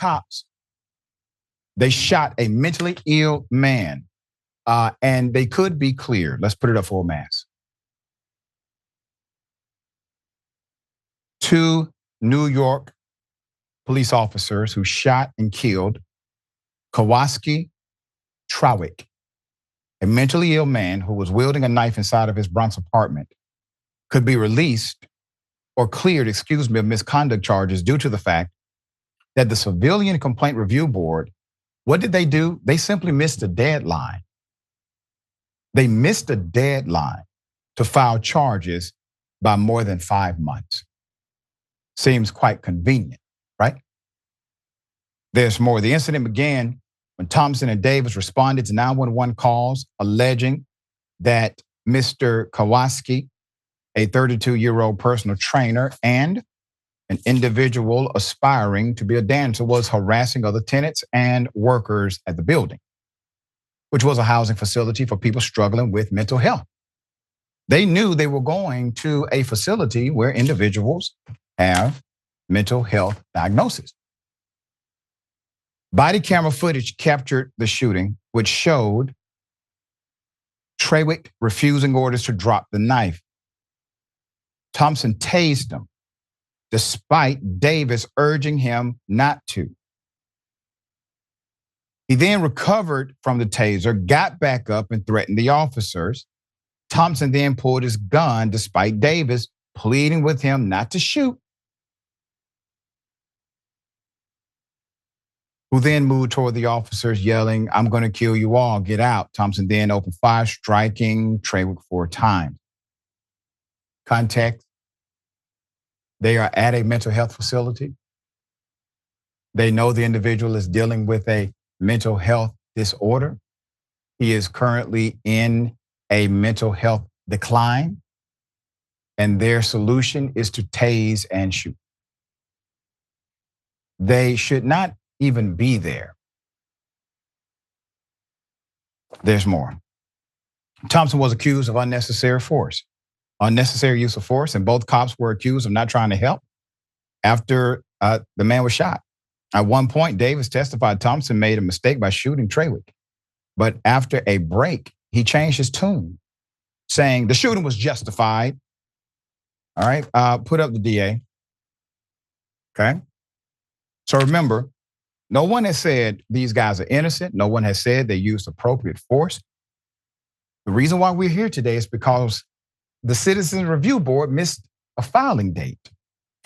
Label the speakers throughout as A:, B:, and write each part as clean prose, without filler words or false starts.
A: cops. They shot a mentally ill man, and they could be cleared. Let's put it up for a mass. 2 New York police officers who shot and killed Kawaski Trawick, a mentally ill man who was wielding a knife inside of his Bronx apartment, could be released or cleared, of misconduct charges due to the fact that the Civilian Complaint Review Board, what did they do? They simply missed a deadline. They missed a deadline to file charges by more than 5 months. Seems quite convenient, right? There's more. The incident began when Thompson and Davis responded to 911 calls alleging that Mr. Kawaski, a 32-year-old personal trainer and an individual aspiring to be a dancer, was harassing other tenants and workers at the building, which was a housing facility for people struggling with mental health. They knew they were going to a facility where individuals have mental health diagnosis. Body camera footage captured the shooting, which showed Trawick refusing orders to drop the knife. Thompson tased him, despite Davis urging him not to. He then recovered from the taser, got back up and threatened the officers. Thompson then pulled his gun, despite Davis pleading with him not to shoot, who then moved toward the officers yelling, "I'm gonna kill you all, get out." Thompson then opened fire, striking Trawick 4 times. Context: they are at a mental health facility. They know the individual is dealing with a mental health disorder. He is currently in a mental health decline, and their solution is to tase and shoot. They should not even be there. There's more. Thompson was accused of unnecessary use of force, and both cops were accused of not trying to help after the man was shot. At one point, Davis testified Thompson made a mistake by shooting Trawick, but after a break, he changed his tune, saying the shooting was justified. All right, put up the DA. Okay. So remember, no one has said these guys are innocent. No one has said they used appropriate force. The reason why we're here today is because the Citizens Review Board missed a filing date,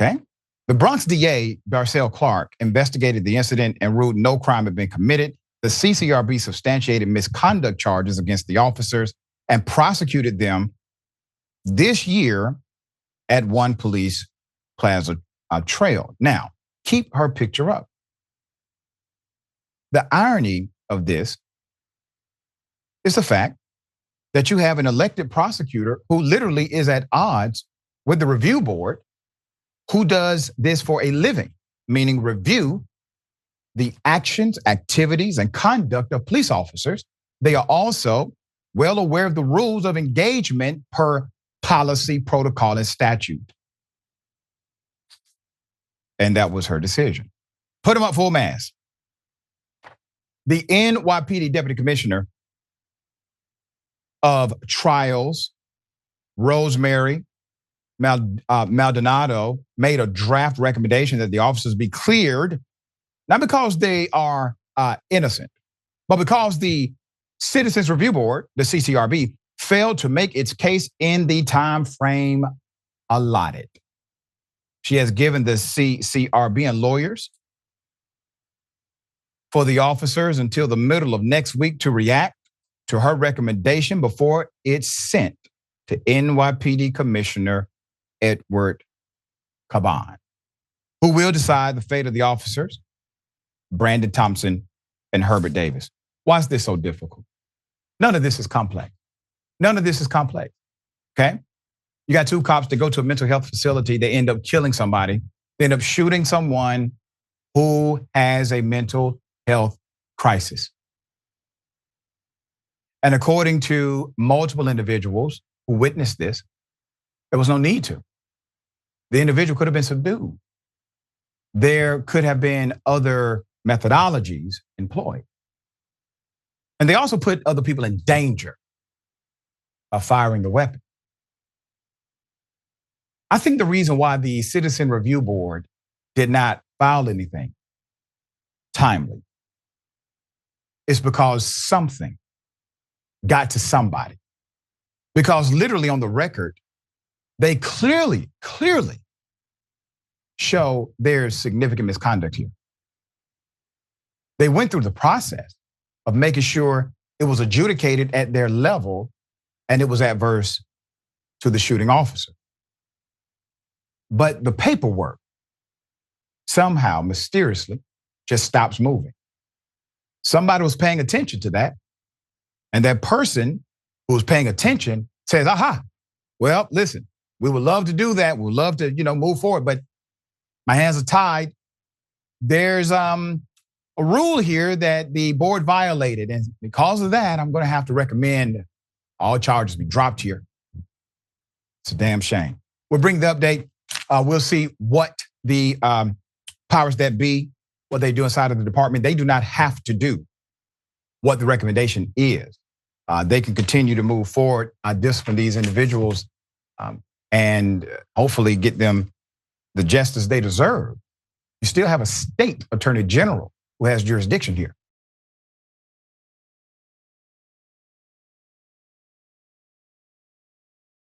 A: okay? The Bronx DA, Darcel Clark, investigated the incident and ruled no crime had been committed. The CCRB substantiated misconduct charges against the officers and prosecuted them this year at One Police Plaza Trail. Now, keep her picture up. The irony of this is the fact that you have an elected prosecutor who literally is at odds with the review board, who does this for a living, meaning review the actions, activities, and conduct of police officers. They are also well aware of the rules of engagement per policy, protocol, and statute. And that was her decision. Put them up full mass. The NYPD Deputy Commissioner of Trials, Rosemarie Maldonado, made a draft recommendation that the officers be cleared, not because they are innocent, but because the Citizens Review Board, the CCRB, failed to make its case in the time frame allotted. She has given the CCRB and lawyers for the officers until the middle of next week to react to her recommendation before it's sent to NYPD Commissioner Edward Caban, who will decide the fate of the officers, Brandon Thompson and Herbert Davis. Why is this so difficult? None of this is complex. None of this is complex, okay? You got 2 cops that go to a mental health facility, they end up killing somebody, they end up shooting someone who has a mental health crisis. And according to multiple individuals who witnessed this, there was no need to. The individual could have been subdued. There could have been other methodologies employed. And they also put other people in danger of firing the weapon. I think the reason why the Citizen Review Board did not file anything timely is because something got to somebody. Because literally on the record, they clearly show there's significant misconduct here. They went through the process of making sure it was adjudicated at their level and it was adverse to the shooting officer. But the paperwork somehow mysteriously just stops moving. Somebody was paying attention to that, and that person who was paying attention says, aha, well, listen, we would love to do that. We would love to, move forward, but my hands are tied. There's a rule here that the board violated, and because of that, I'm going to have to recommend all charges be dropped here. It's a damn shame. We'll bring the update. We'll see what the powers that be, what they do inside of the department. They do not have to do what the recommendation is. They can continue to move forward, discipline these individuals, and hopefully get them the justice they deserve. You still have a state attorney general who has jurisdiction here.